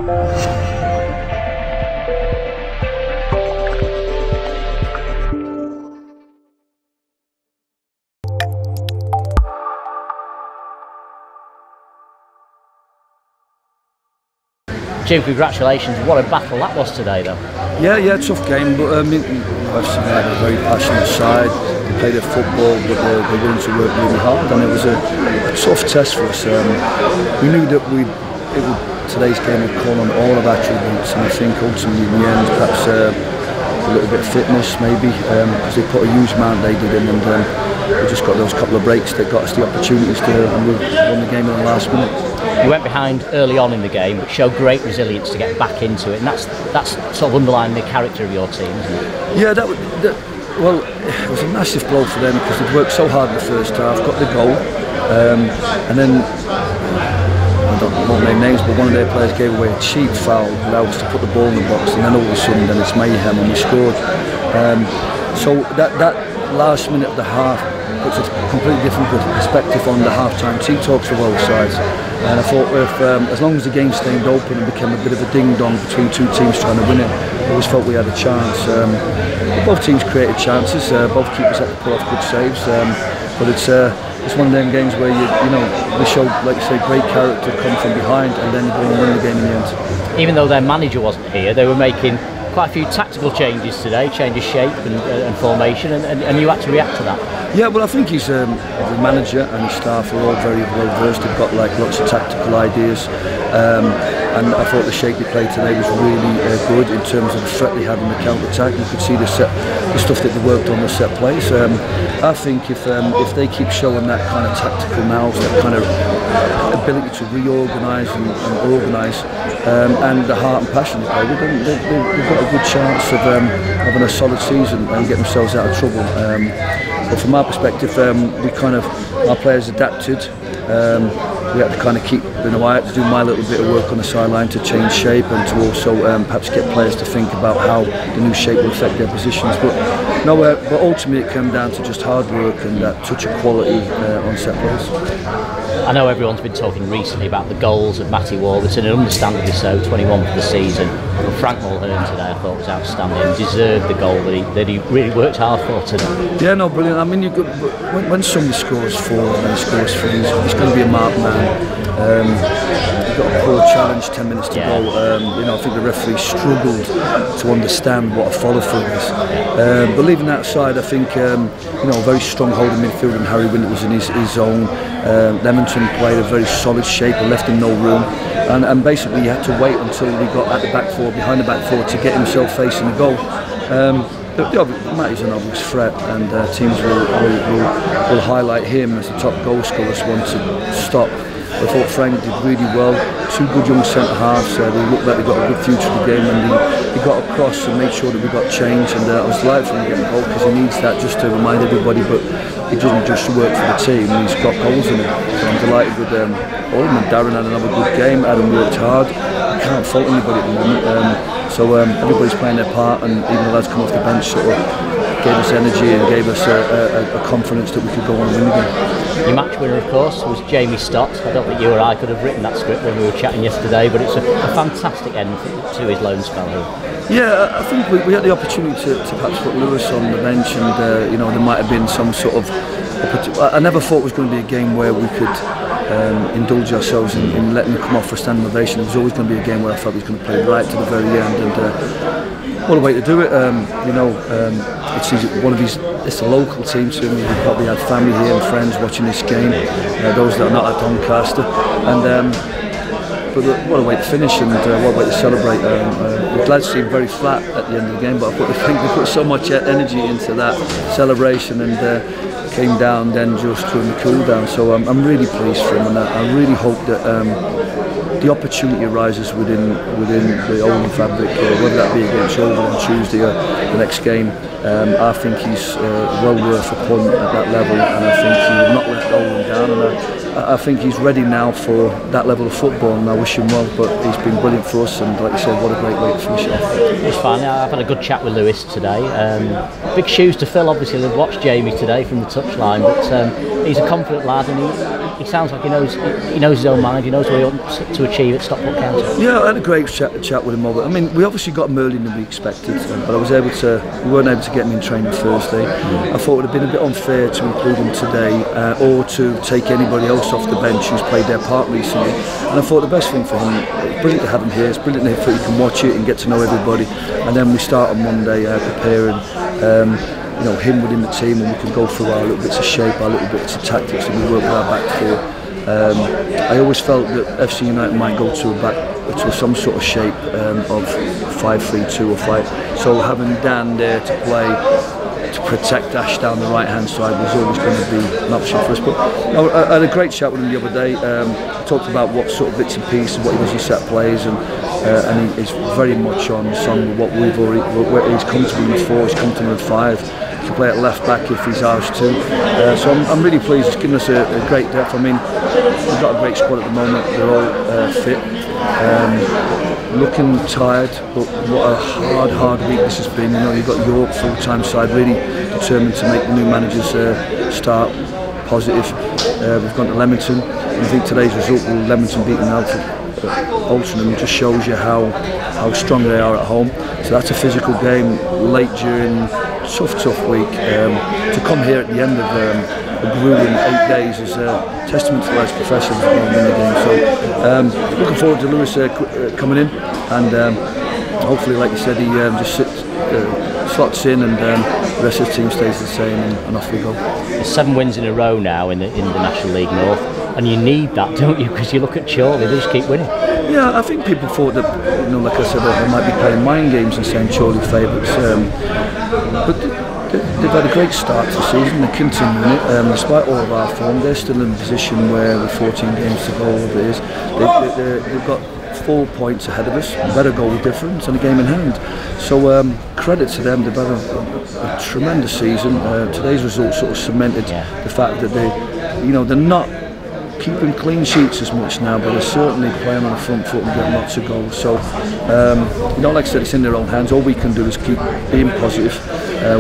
Jim, congratulations. What a battle that was today, though. Yeah, tough game, but I've seen they had a very passionate side. They played their football, but they're willing to work really hard, and it was a tough test for us. We knew that today's game would call on all of our attributes, and I think ultimately in the end, perhaps a little bit of fitness maybe, because they put a huge amount they did in, and we just got those couple of breaks that got us the opportunities to, and we won the game in the last minute. You went behind early on in the game, but showed great resilience to get back into it, and that's sort of underlying the character of your team, isn't it? Yeah, well, it was a massive blow for them because they'd worked so hard in the first half, got the goal, and then I won't name names, but one of their players gave away a cheap foul, allowed us to put the ball in the box, and then all of a sudden, then it's mayhem, and we scored. So that last minute of the half puts a completely different perspective on the half-time tea talks for both sides. And I thought as long as the game stayed open and became a bit of a ding-dong between two teams trying to win it, I always felt we had a chance. Both teams created chances, both keepers had to pull off good saves, but it's one of them games where we showed, like you say, great character, come from behind, and then go and win the game in the end. Even though their manager wasn't here, they were making quite a few tactical changes today, change of shape and formation, and you had to react to that. Yeah, well, I think he's the manager and his staff are all very well versed. They've got lots of tactical ideas, and I thought the shape they played today was really good in terms of the threat they had in the counter attack. You could see the stuff that they worked on the set plays. I think if they keep showing that kind of tactical nous, that kind of ability to reorganise and organise, and the heart and passion they play with, they've got a good chance of having a solid season and getting themselves out of trouble. But from our perspective, our players adapted. We had to kind of I had to do my little bit of work on the sideline to change shape and to also perhaps get players to think about how the new shape will affect their positions. But ultimately it came down to just hard work and that touch of quality on set plays. I know everyone's been talking recently about the goals of Matty Walderton, and understandably so, 21 for the season. But Frank Mulhern today I thought was outstanding and deserved the goal that he really worked hard for today. Yeah, no, brilliant. I mean, when somebody scores 4 and he scores 3, he's going to be a marked man. You've got a poor challenge, 10 minutes to go. I think the referee struggled to understand what a follow-through is. But leaving that aside, I think a very strong holding midfield, and Harry Winter was in his zone. Leamington played a very solid shape and left him no room. And basically, he had to wait until we got at the back four, behind the back four, to get himself facing the goal. Matty's an obvious threat, and teams will highlight him as the top goal scorer, one to stop. I thought Frank did really well. 2 good young centre halves. They looked like they got a good future in the game, and he got across and made sure that we got change. And I was delighted for him to get a goal, because he needs that just to remind everybody. But he doesn't just work for the team; he's got goals in him. So I'm delighted with all of them. Darren had another good game. Adam worked hard. I can't fault anybody at the moment. Everybody's playing their part, and even the lads come off the bench sort of gave us energy and gave us a confidence that we could go on and win the game. Your match winner, of course, was Jamie Stott. I don't think you or I could have written that script when we were chatting yesterday, but it's a fantastic end to his loan spell here. Yeah, I think we had the opportunity to perhaps put Lewis on the bench, and there might have been some sort of. I never thought it was going to be a game where we could indulge ourselves in letting him come off for a standing ovation. It was always going to be a game where I felt he was going to play right to the very end, and what a way to do it. It's a local team to him. He probably had family here and friends watching this game, those that are not at Doncaster, and but what a way to finish, and what a way to celebrate. The lads seemed very flat at the end of the game, but I think they put so much energy into that celebration, and came down then just during the cool down. So I'm really pleased for him, and I really hope that the opportunity arises within the Oldham fabric, whether that be against Oldham on Tuesday or the next game. I think he's well worth a punt at that level, and I think he will not let Oldham down, and I think he's ready now for that level of football, and I wish him well. But he's been brilliant for us, and like you said, what a great way to finish it off. It's fun. I've had a good chat with Lewis today. Big shoes to fill, obviously. They've watched Jamie today from the touchline, but he's a confident lad, and he sounds like he knows his own mind. He knows what he wants to achieve at Stockport County. Yeah, I had a great chat with him over. I mean, we obviously got him earlier than we expected, but we weren't able to get him in training Thursday. I thought it would have been a bit unfair to include him today, or to take anybody else off the bench who's played their part recently. And I thought the best thing for him, it's brilliant to have him here. It's brilliant that you can watch it and get to know everybody. And then we start on Monday preparing. Him within the team, and we can go through our little bits of shape, our little bits of tactics that we work with our back four. I always felt that FC United might go to some sort of shape of 5-3-2 or 5. So having Dan there to play to protect Ash down the right hand side was always going to be an option for us. But I had a great chat with him the other day. I talked about what sort of bits and pieces, what he does, he set plays, and he is very much on song with what he's comfortable with 4, he's comfortable with 5. He can play at left back if he's asked to. So I'm really pleased. It's given us a great depth. I mean, we've got a great squad at the moment. They're all fit. Looking tired, but what a hard week this has been. You've got York full-time side, really determined to make the new managers start positive. We've gone to Leamington, and I think today's result with Leamington beating Altrincham just shows you how strong they are at home. So that's a physical game late during tough week. To come here at the end of a grueling 8 days is a testament to the lads' professionals going to win the game. So looking forward to Lewis coming in, and hopefully, like you said, he just slots in, and the rest of the team stays the same, and off we go. There's 7 wins in a row now in the National League North, and you need that, don't you? Because you look at Chorley, they just keep winning. Yeah, I think people thought that, like I said, they might be playing mind games and saying Chorley favourites, but they've had a great start to the season. They're continuing it, despite all of our form. They're still in a position where with 14 games to go, whatever it is, they've got 4 points ahead of us, better goal difference and a game in hand. So credit to them. They've had a tremendous season. Today's result sort of cemented the fact that they're not keeping clean sheets as much now, but they're certainly playing on the front foot and getting lots of goals. So like I said, it's in their own hands. All we can do is keep being positive.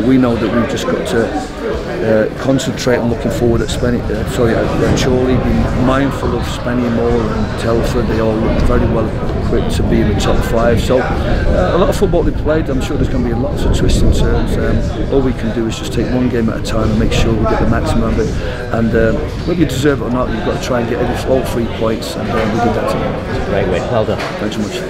We know that we've just got to concentrate on looking forward at Chorley, be mindful of Spennymoor and Telford. They all look very well equipped to be in the top 5. So a lot of football they played. I'm sure there's going to be lots of twists and turns. All we can do is just take one game at a time and make sure we get the maximum of it. And whether you deserve it or not, you've got to try and get all 3 points, and we did that today. Great win. Well done. Thanks so much.